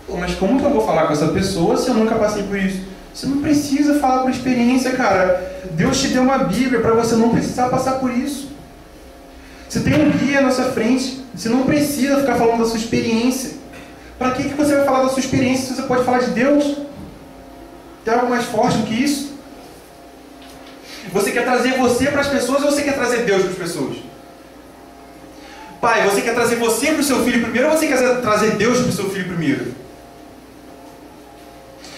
mas como que eu vou falar com essa pessoa se eu nunca passei por isso? Você não precisa falar por experiência, cara. Deus te deu uma Bíblia para você não precisar passar por isso. Você tem um guia na sua frente. Você não precisa ficar falando da sua experiência. Para que você vai falar da sua experiência se você pode falar de Deus? Tem algo mais forte do que isso? Você quer trazer você para as pessoas ou você quer trazer Deus para as pessoas? Pai, você quer trazer você para o seu filho primeiro ou você quer trazer Deus para o seu filho primeiro?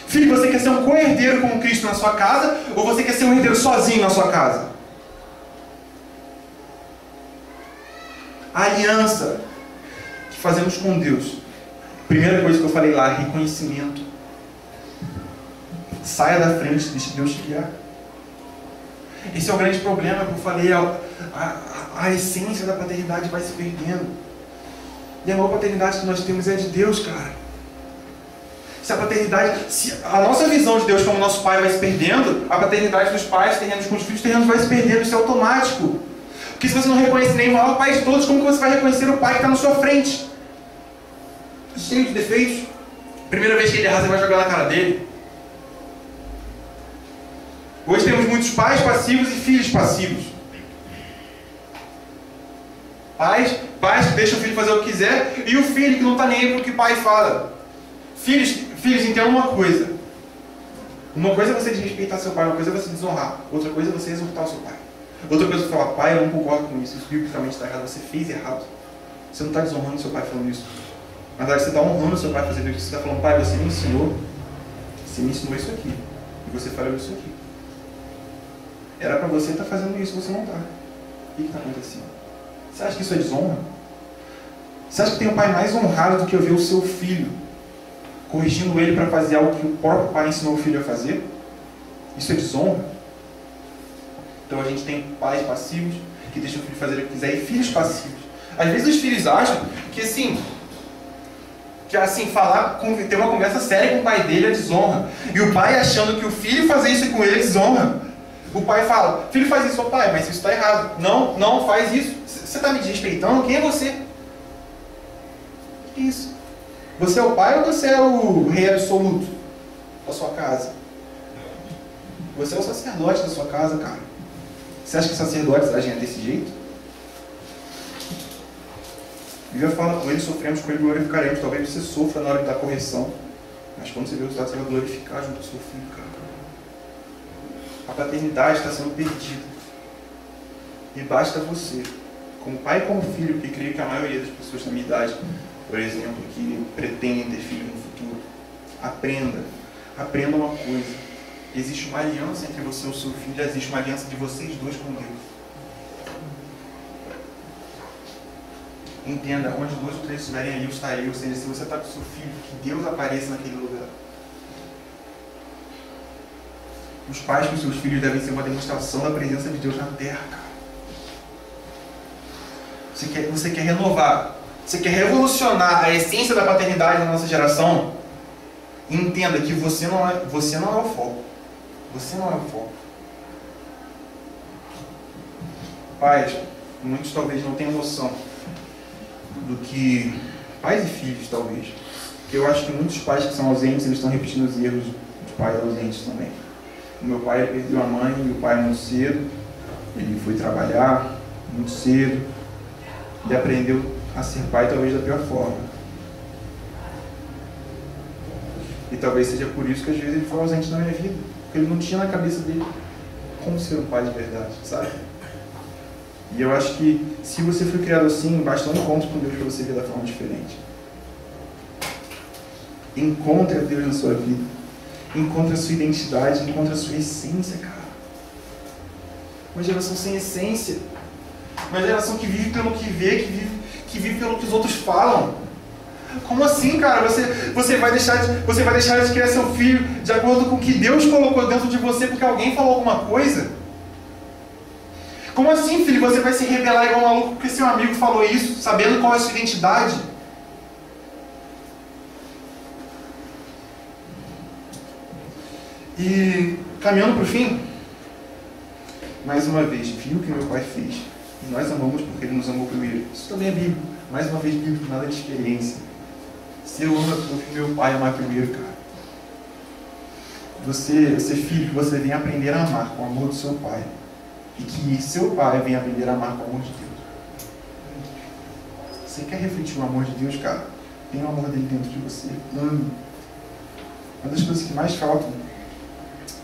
Filho, você quer ser um co-herdeiro com Cristo na sua casa ou você quer ser um herdeiro sozinho na sua casa? A aliança que fazemos com Deus. Primeira coisa que eu falei lá, reconhecimento. Saia da frente, deixe Deus te guiar. Esse é o grande problema que eu falei, a essência da paternidade vai se perdendo. E a maior paternidade que nós temos é de Deus, cara. Se a paternidade, se a nossa visão de Deus como nosso pai vai se perdendo, a paternidade dos pais, terrenos com os filhos, terrenos vai se perdendo, isso é automático. Porque se você não reconhece nem o maior pai de todos, como que você vai reconhecer o pai que está na sua frente? Cheio de defeitos. Primeira vez que ele errar, você vai jogar na cara dele. Hoje temos muitos pais passivos e filhos passivos. Pais que deixam o filho fazer o que quiser e o filho que não está nem aí para o que o pai fala. Filhos, entendam uma coisa. Uma coisa é você desrespeitar seu pai, uma coisa é você desonrar. Outra coisa é você exortar o seu pai. Outra coisa é você falar, pai, eu não concordo com isso, isso biblicamente está errado, você fez errado. Você não está desonrando seu pai falando isso. Na verdade, você está honrando seu pai fazendo isso. Você está falando, pai, você me ensinou isso aqui. E você falou isso aqui. Era para você estar fazendo isso, você não está. O que está acontecendo? Você acha que isso é desonra? Você acha que tem um pai mais honrado do que eu ver o seu filho corrigindo ele para fazer algo que o próprio pai ensinou o filho a fazer? Isso é desonra? Então a gente tem pais passivos que deixam o filho fazer o que quiser e filhos passivos. Às vezes os filhos acham que ter uma conversa séria com o pai dele é desonra. E o pai achando que o filho fazer isso com ele é desonra. O pai fala, filho faz isso, pai, mas isso está errado. Não faz isso. Você está me desrespeitando? Quem é você? Que isso? Você é o pai ou você é o rei absoluto da sua casa? Você é o sacerdote da sua casa, cara. Você acha que os sacerdotes agem desse jeito? A Bíblia fala com ele, sofremos com ele, glorificaremos. Talvez você sofra na hora da correção, mas quando você vê o resultado, você vai glorificar junto ao seu filho, cara. A paternidade está sendo perdida. E basta você, como pai e como filho, que creio que a maioria das pessoas da minha idade, por exemplo, que pretendem ter filho no futuro, aprenda uma coisa. Existe uma aliança entre você e o seu filho, existe uma aliança de vocês dois com Deus. Entenda, onde dois ou três estiverem ali, eu estarei. Ou seja, se você está com o seu filho, que Deus apareça naquele lugar. Os pais com seus filhos devem ser uma demonstração da presença de Deus na terra, cara. Você quer renovar, você quer revolucionar a essência da paternidade na nossa geração? Entenda que você não é o foco. Você não é o foco. Pais, muitos talvez não tenham noção do que... Pais e filhos, talvez. Porque eu acho que muitos pais que são ausentes, eles estão repetindo os erros de pais ausentes também. O meu pai perdeu a mãe e o pai muito cedo. Ele foi trabalhar muito cedo. Ele aprendeu a ser pai talvez da pior forma. E talvez seja por isso que às vezes ele foi ausente na minha vida. Porque ele não tinha na cabeça dele como ser um pai de verdade, sabe? E eu acho que se você foi criado assim, basta um encontro com Deus para você ver da forma diferente. Encontre a Deus na sua vida. Encontre a sua identidade, encontre a sua essência, cara. Uma geração sem essência. Uma geração que vive pelo que vê, que vive pelo que os outros falam. Como assim, cara? Você vai deixar de criar seu filho de acordo com o que Deus colocou dentro de você porque alguém falou alguma coisa? Como assim, filho? Você vai se rebelar igual um maluco porque seu amigo falou isso, sabendo qual é a sua identidade? E caminhando para o fim, mais uma vez, viu o que meu pai fez. E nós amamos porque ele nos amou primeiro. Isso também é bíblico. Mais uma vez, bíblico, nada de experiência. Se eu amo porque meu pai amar primeiro, cara. Você filho, você vem aprender a amar com o amor do seu pai. E que seu pai venha aprender a amar com o amor de Deus. Você quer refletir o amor de Deus, cara? Tem o amor dele dentro de você. Ame. Uma das coisas que mais faltam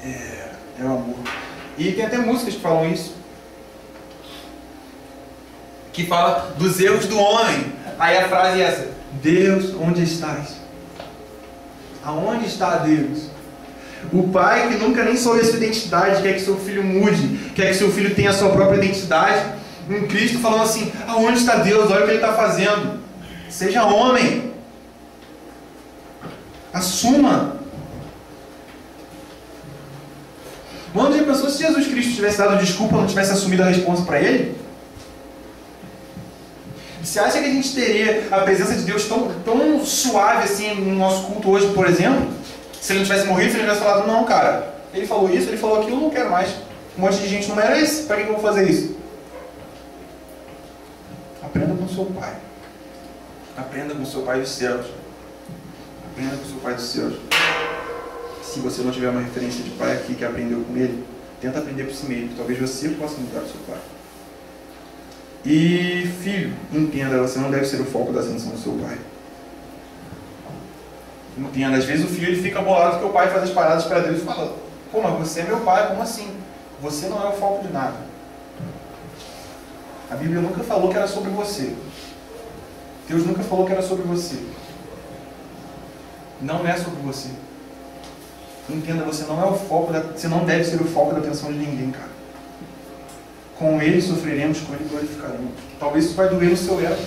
é o amor. E tem até músicas que falam isso. Que fala dos erros do homem. Aí a frase é essa: Deus, onde estás? Aonde está Deus? O pai que nunca nem soube a sua identidade, quer que seu filho mude, quer que seu filho tenha a sua própria identidade, um Cristo falando assim, aonde está Deus? Olha o que Ele está fazendo. Seja homem. Assuma. Mano, já pensou se Jesus Cristo tivesse dado desculpa, não tivesse assumido a responsa para Ele? Você acha que a gente teria a presença de Deus tão suave assim no nosso culto hoje, por exemplo? Se Ele não tivesse morrido, se Ele tivesse falado, não, cara, Ele falou isso, Ele falou aquilo, eu não quero mais. Um monte de gente não merece, para que eu vou fazer isso? Aprenda com o seu Pai. Aprenda com o seu Pai dos céus. Aprenda com o seu Pai dos céus. Se você não tiver uma referência de pai aqui que aprendeu com ele, tenta aprender por si mesmo. Talvez você possa mudar o seu pai. E filho, entenda, você não deve ser o foco da atenção do seu pai. Entenda, às vezes o filho ele fica bolado porque o pai faz as paradas para Deus e fala, pô, mas você é meu pai, como assim? Você não é o foco de nada. A Bíblia nunca falou que era sobre você. Deus nunca falou que era sobre você. Não é sobre você. Entenda, você não é o foco, você não deve ser o foco da atenção de ninguém, cara. Com Ele sofreremos, com Ele glorificaremos. Talvez isso vai doer no seu ego.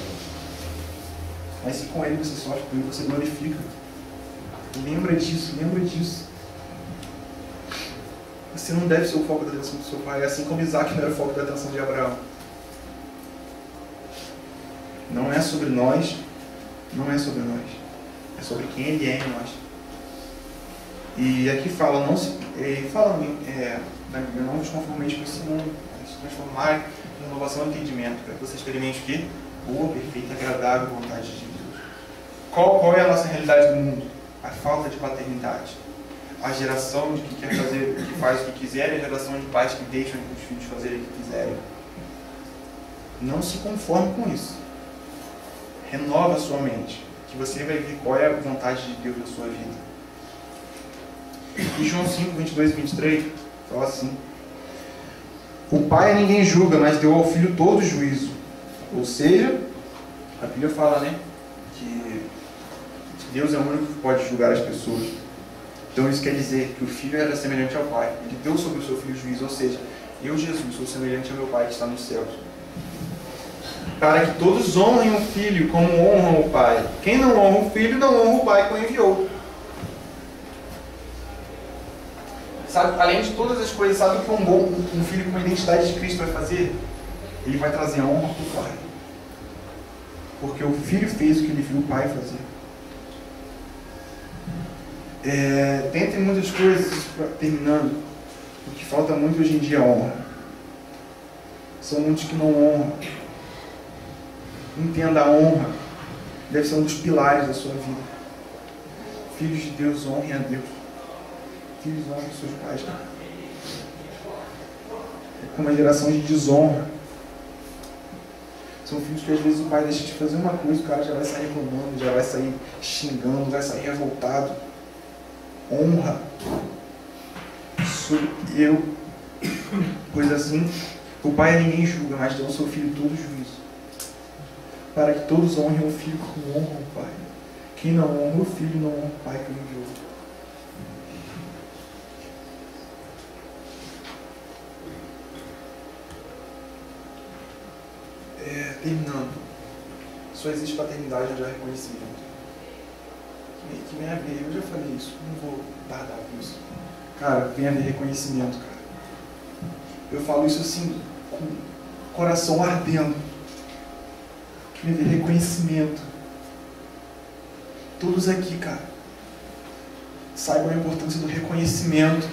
Mas se com Ele você sofre, com Ele você glorifica. Lembra disso, lembra disso. Você não deve ser o foco da atenção do seu pai, assim como Isaac não era o foco da atenção de Abraão. Não é sobre nós, não é sobre nós. É sobre quem Ele é em nós. E aqui fala, não vos conformeis com esse mundo, mas se transformar em inovação e entendimento, para que você experimente o quê? Boa, perfeita, agradável vontade de Deus. Qual é a nossa realidade do mundo? A falta de paternidade. A geração de que quer fazer, que faz o que quiser, e a geração de pais que deixam os filhos fazerem o que quiserem. Não se conforme com isso. Renova a sua mente, que você vai ver qual é a vontade de Deus na sua vida. E João 5, 22 e 23 fala assim: o pai a ninguém julga, mas deu ao filho todo o juízo. Ou seja, a Bíblia fala, né, que Deus é o único que pode julgar as pessoas. Então isso quer dizer que o filho era semelhante ao pai. Ele deu sobre o seu filho o juízo. Ou seja, eu, Jesus, sou semelhante ao meu pai que está nos céus. Para que todos honrem o filho como honram o pai. Quem não honra o filho, não honra o pai que o enviou. Sabe, além de todas as coisas, sabe o que um filho com a identidade de Cristo vai fazer? Ele vai trazer a honra para o pai. Porque o filho fez o que ele viu o pai fazer. Dentre muitas coisas, terminando, o que falta muito hoje em dia é honra. São muitos que não honram. Entenda, a honra deve ser um dos pilares da sua vida. Filhos de Deus, honrem a Deus. Filhos, honrem seus pais. É como uma geração de desonra. São filhos que às vezes o pai deixa de fazer uma coisa, o cara já vai sair reclamando, já vai sair xingando, vai sair revoltado. Honra. Pois assim, o pai a ninguém julga, mas deu ao seu filho todo juízo. Para que todos honrem o filho como honram o pai. Quem não honra o filho, não honra o pai que o enviou. Terminando. Só existe paternidade onde há reconhecimento. Que vem a ver, eu já falei isso, não vou dar isso. Cara, vem a ver reconhecimento, cara. Eu falo isso assim, com o coração ardendo. Que vem a ver reconhecimento. Todos aqui, cara, saibam a importância do reconhecimento.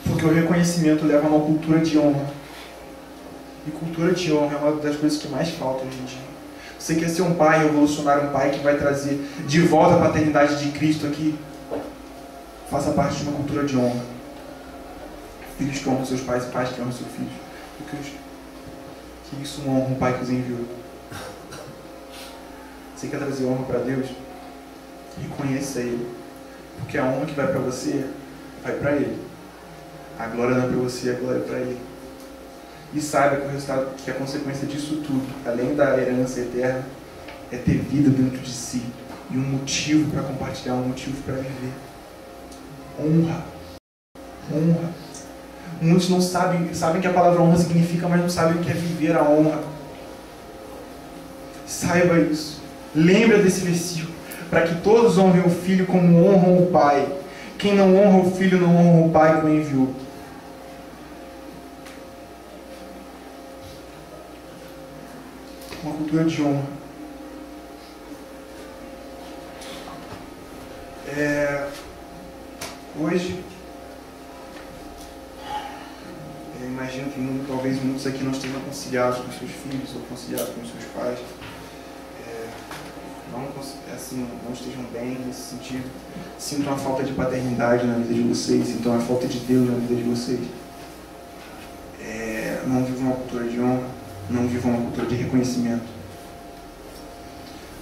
Porque o reconhecimento leva a uma cultura de honra. E cultura de honra é uma das coisas que mais falta hoje em dia. Você quer ser um pai revolucionário, um pai que vai trazer de volta a paternidade de Cristo aqui? Faça parte de uma cultura de honra. Filhos que honram seus pais e pais que honram seus filhos. Que isso honra um pai que os enviou. Você quer trazer honra para Deus? Reconheça Ele. Porque a honra que vai para você, vai para Ele. A glória não é para você, a glória é para Ele. E saiba que o resultado, que a consequência disso tudo, além da herança eterna, é ter vida dentro de si. E um motivo para compartilhar, um motivo para viver. Honra. Honra. Muitos não sabem que a palavra honra significa, mas não sabem o que é viver a honra. Saiba isso. Lembra desse versículo. Para que todos honrem o Filho como honram o Pai. Quem não honra o Filho não honra o Pai que o enviou. Uma cultura de honra. Hoje, eu imagino que talvez muitos aqui não estejam conciliados com seus filhos ou conciliados com seus pais. Não estejam bem nesse sentido. Sintam a falta de paternidade na vida de vocês, sintam a falta de Deus na vida de vocês. Não vivam uma cultura de honra, não vivam uma cultura de reconhecimento.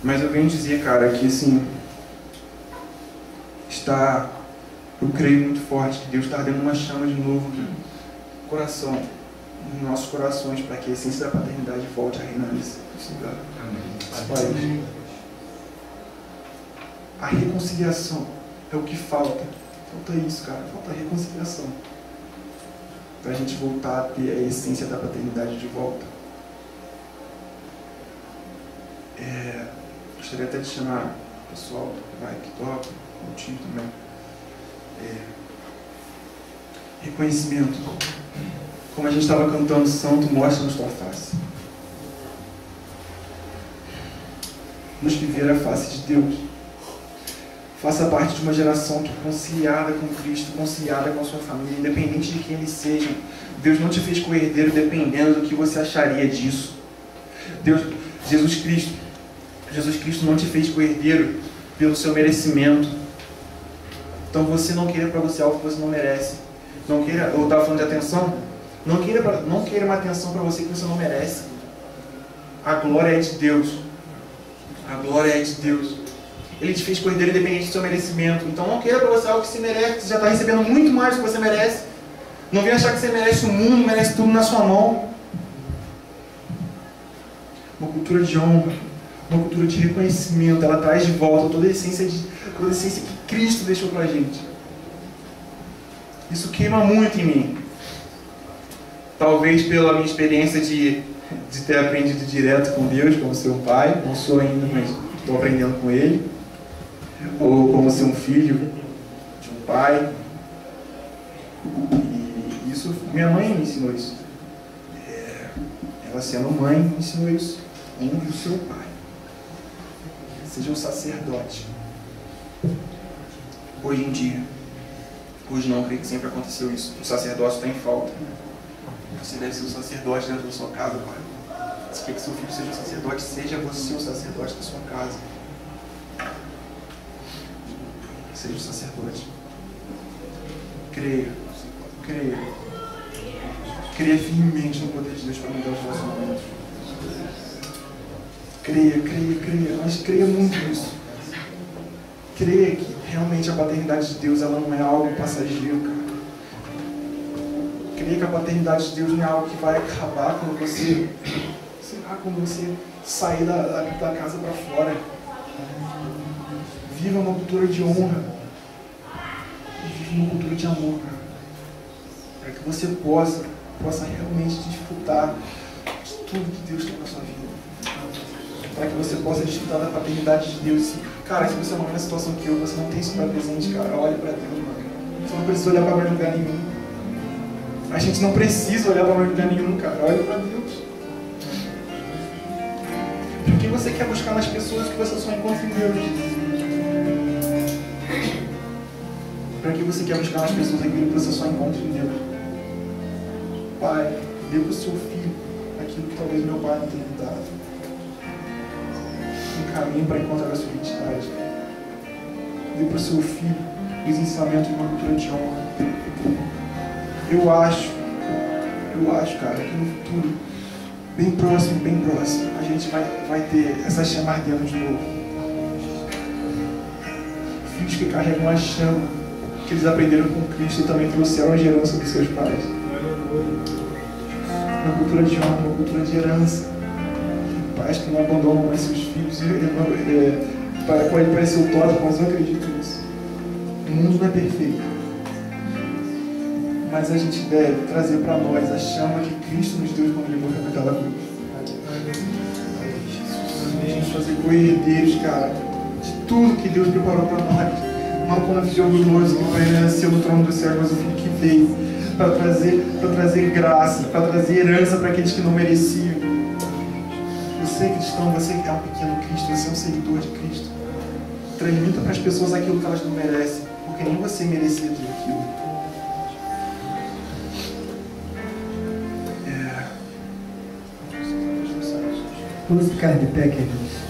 Mas eu venho dizer, cara, que assim, eu creio muito forte que Deus está ardendo uma chama de novo no coração, nos nossos corações, para que a essência da paternidade volte a reinar nesse país. A reconciliação é o que falta. Falta isso, cara. Falta a reconciliação. Para a gente voltar a ter a essência da paternidade de volta. Gostaria até de chamar o pessoal que toca, o time também. Reconhecimento. Como a gente estava cantando, Santo, mostra-nos tua face. Nos que ver a face de Deus. Faça parte de uma geração que é conciliada com Cristo, conciliada com a sua família, independente de quem eles sejam. Deus não te fez co-herdeiro dependendo do que você acharia disso. Jesus Cristo não te fez co-herdeiro pelo seu merecimento. Então você não queira para você algo que você não merece. Não queira, eu estava falando de atenção, não queira uma atenção para você que você não merece. A glória é de Deus. A glória é de Deus. Ele te fez co-herdeiro independente do seu merecimento. Então não queira para você algo que você merece. Você já está recebendo muito mais do que você merece. Não venha achar que você merece o mundo, merece tudo na sua mão. Uma cultura de honra, uma cultura de reconhecimento, ela traz de volta toda a essência que Cristo deixou para a gente. Isso queima muito em mim. Talvez pela minha experiência de ter aprendido direto com Deus, como seu pai. Não sou ainda, mas estou aprendendo com Ele. Ou como ser um filho de um pai. E isso, minha mãe me ensinou isso. Ela sendo mãe me ensinou isso. Honre o seu pai. Seja um sacerdote. Hoje em dia, hoje não, creio que sempre aconteceu isso. O sacerdócio está em falta. Você deve ser um sacerdote dentro da sua casa, pai. Se quer que seu filho seja um sacerdote, seja você o sacerdote da sua casa. Seja o sacerdote. Creia. Creia firmemente no poder de Deus para mudar os relacionamentos. Creia, mas creia muito nisso. Creia que realmente a paternidade de Deus ela não é algo passageiro, cara. Creia que a paternidade de Deus não é algo que vai acabar quando você, quando você sair da casa para fora. Viva uma cultura de honra. E viva uma cultura de amor, cara. Para que você possa realmente desfrutar de tudo que Deus tem na sua vida. Para que você possa desfrutar da paternidade de Deus. Cara, se você é uma mesma situação que eu, você não tem isso para presente, cara, olha para Deus, mano. Você não precisa olhar para mais lugar nenhum. A gente não precisa olhar para mais lugar nenhum, cara. Olha para Deus. Porque você quer buscar nas pessoas que você só encontra em Deus. Para que você quer buscar nas pessoas aquilo que você só encontra em Deus. Pai, dê para o seu filho aquilo que talvez meu pai não tenha dado. Um caminho para encontrar a sua identidade. Dê para o seu filho os ensinamentos de uma cultura de honra. Eu acho, cara, que no futuro, bem próximo, a gente vai ter essa chama ardendo de novo. Filhos que carregam a chama que eles aprenderam com Cristo e também trouxeram a herança dos seus pais. Uma cultura de honra, uma cultura de herança. Pais que não abandonam mais seus filhos. Pode parecer utópico, mas eu acredito nisso. O mundo não é perfeito. mas a gente deve trazer para nós a chama que Cristo nos deu quando Ele morreu naquela cruz. A gente fazer co-herdeiros, cara, de tudo que Deus preparou para nós. Não como o Senhor glorioso que vai nascer no trono dos céus, mas o Filho que veio para trazer graça, para trazer herança para aqueles que não mereciam. Você é cristão, você é um pequeno Cristo, você é um seguidor de Cristo. Transmita para as pessoas aquilo que elas não merecem, porque nem você merecia tudo aquilo. Vamos ficar de pé, queridos.